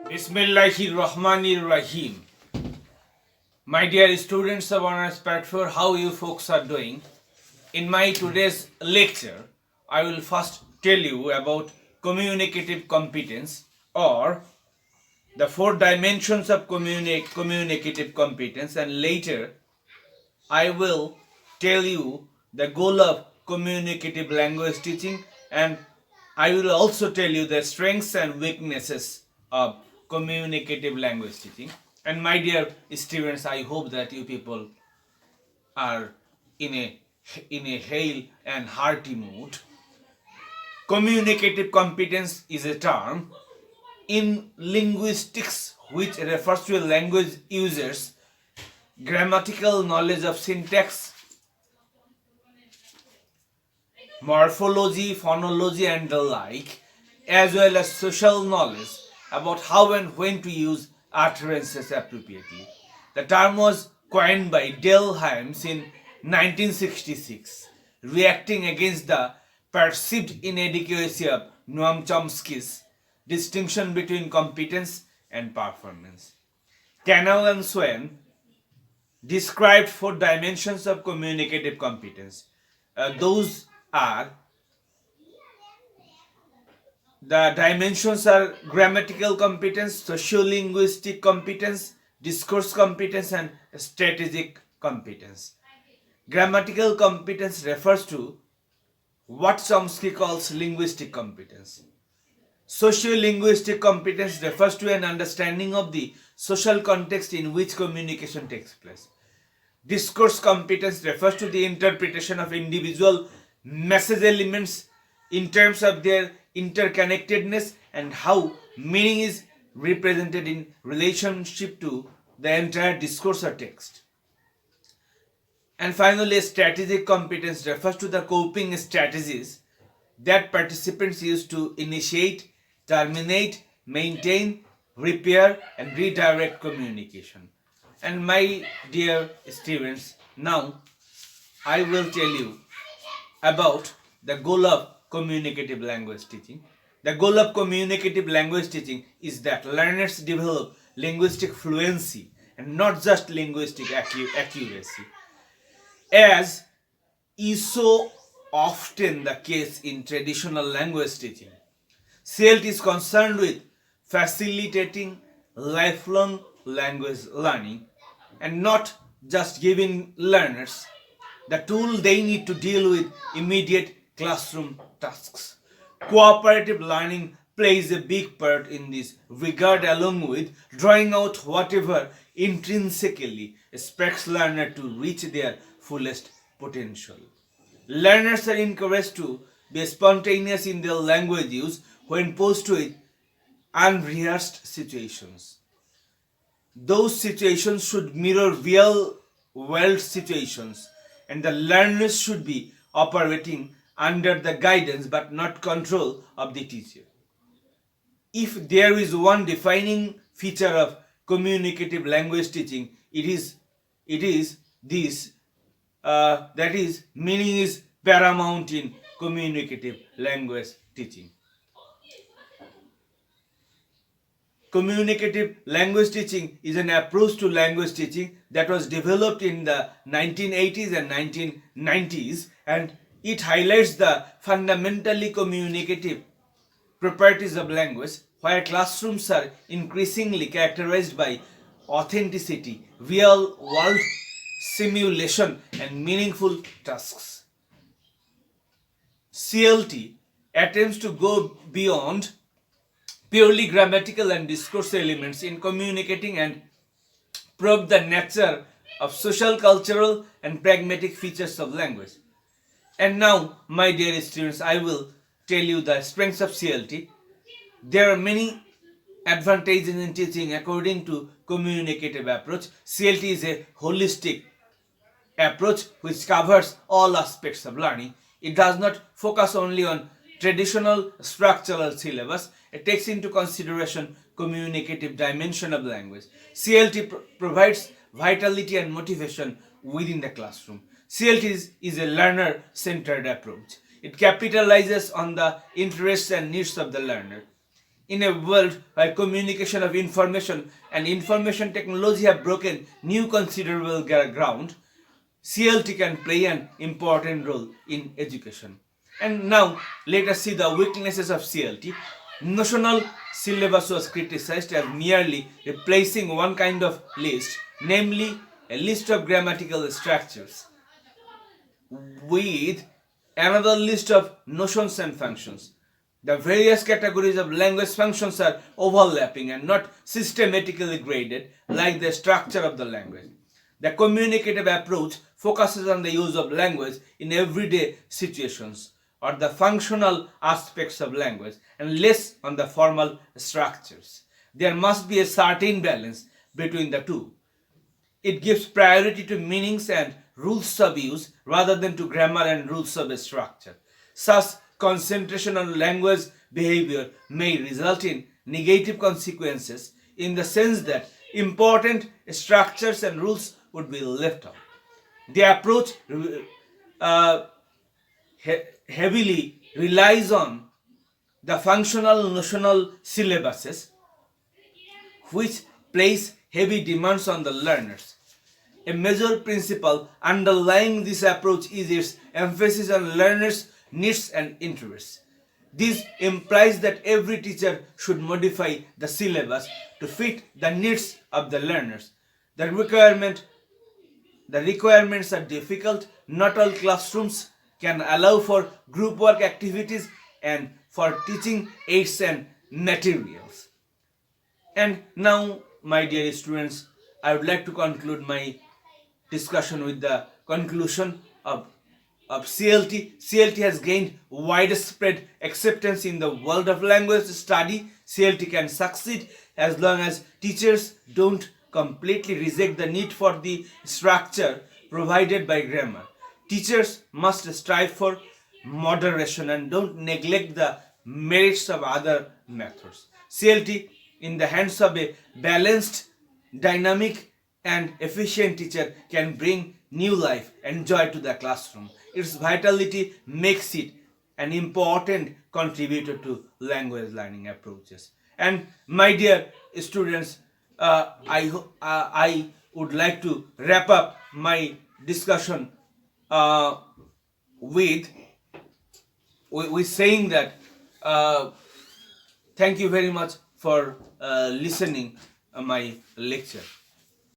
Bismillahirrahmanirrahim. My dear students of Honors Platform, how you folks are doing? In my today's lecture, I will first tell you about communicative competence or the four dimensions of communicative competence, and later I will tell you the goal of communicative language teaching, and I will also tell you the strengths and weaknesses of communicative language teaching. And my dear students, I hope that you people are in a hale and hearty mood. Communicative competence is a term in linguistics which refers to a language user's grammatical knowledge of syntax, morphology, phonology, and the like, as well as social knowledge about how and when to use utterances appropriately. The term was coined by Dale Hymes in 1966, reacting against the perceived inadequacy of Noam Chomsky's distinction between competence and performance. Cannell and Swain described four dimensions of communicative competence. Those are the dimensions are grammatical competence, sociolinguistic competence, discourse competence, and strategic competence. Grammatical competence refers to what Chomsky calls linguistic competence. Sociolinguistic competence refers to an understanding of the social context in which communication takes place. Discourse competence refers to the interpretation of individual message elements in terms of their interconnectedness and how meaning is represented in relationship to the entire discourse or text. And finally, strategic competence refers to the coping strategies that participants use to initiate, terminate, maintain, repair, and redirect communication. And my dear students, now I will tell you about the goal of communicative language teaching. The goal of communicative language teaching is that learners develop linguistic fluency and not just linguistic accuracy. As is so often the case in traditional language teaching, CLT is concerned with facilitating lifelong language learning and not just giving learners the tool they need to deal with immediate classroom tasks. Cooperative learning plays a big part in this regard, along with drawing out whatever intrinsically expects learner to reach their fullest potential. Learners are encouraged to be spontaneous in their language use when posed with unrehearsed situations. Those situations should mirror real world situations, and the learners should be operating under the guidance but not control of the teacher. If there is one defining feature of communicative language teaching, it is this, that is, meaning is paramount in communicative language teaching. Communicative language teaching is an approach to language teaching that was developed in the 1980s and 1990s, and it highlights the fundamentally communicative properties of language, where classrooms are increasingly characterized by authenticity, real world simulation, and meaningful tasks. CLT attempts to go beyond purely grammatical and discourse elements in communicating and probe the nature of social, cultural, and pragmatic features of language. And now, my dear students, I will tell you the strengths of CLT. There are many advantages in teaching according to communicative approach. CLT is a holistic approach which covers all aspects of learning. It does not focus only on traditional structural syllabus. It takes into consideration communicative dimension of language. CLT provides vitality and motivation within the classroom. CLT is a learner-centered approach. It capitalizes on the interests and needs of the learner. In a world where communication of information and information technology have broken new considerable ground, CLT can play an important role in education. And now let us see the weaknesses of CLT. Notional syllabus was criticized as merely replacing one kind of list, namely a list of grammatical structures, with another list of notions and functions. The various categories of language functions are overlapping and not systematically graded like the structure of the language. The communicative approach focuses on the use of language in everyday situations or the functional aspects of language and less on the formal structures. There must be a certain balance between the two. It gives priority to meanings and rules of use rather than to grammar and rules of structure. Such concentration on language behavior may result in negative consequences in the sense that important structures and rules would be left out. The approach uh, heavily relies on the functional notional syllabuses, which place heavy demands on the learners. A major principle underlying this approach is its emphasis on learners' needs and interests. This implies that every teacher should modify the syllabus to fit the needs of the learners. The requirements are difficult. Not all classrooms can allow for group work activities and for teaching aids and materials. And now, my dear students, I would like to conclude my discussion with the conclusion of CLT. CLT has gained widespread acceptance in the world of language study. CLT can succeed as long as teachers don't completely reject the need for the structure provided by grammar. Teachers must strive for moderation and don't neglect the merits of other methods. CLT, in the hands of a balanced, dynamic, and efficient teacher, can bring new life and joy to the classroom. Its vitality makes it an important contributor to language learning approaches. And my dear students, I would like to wrap up my discussion uh, with, with saying that thank you very much for listening my lecture.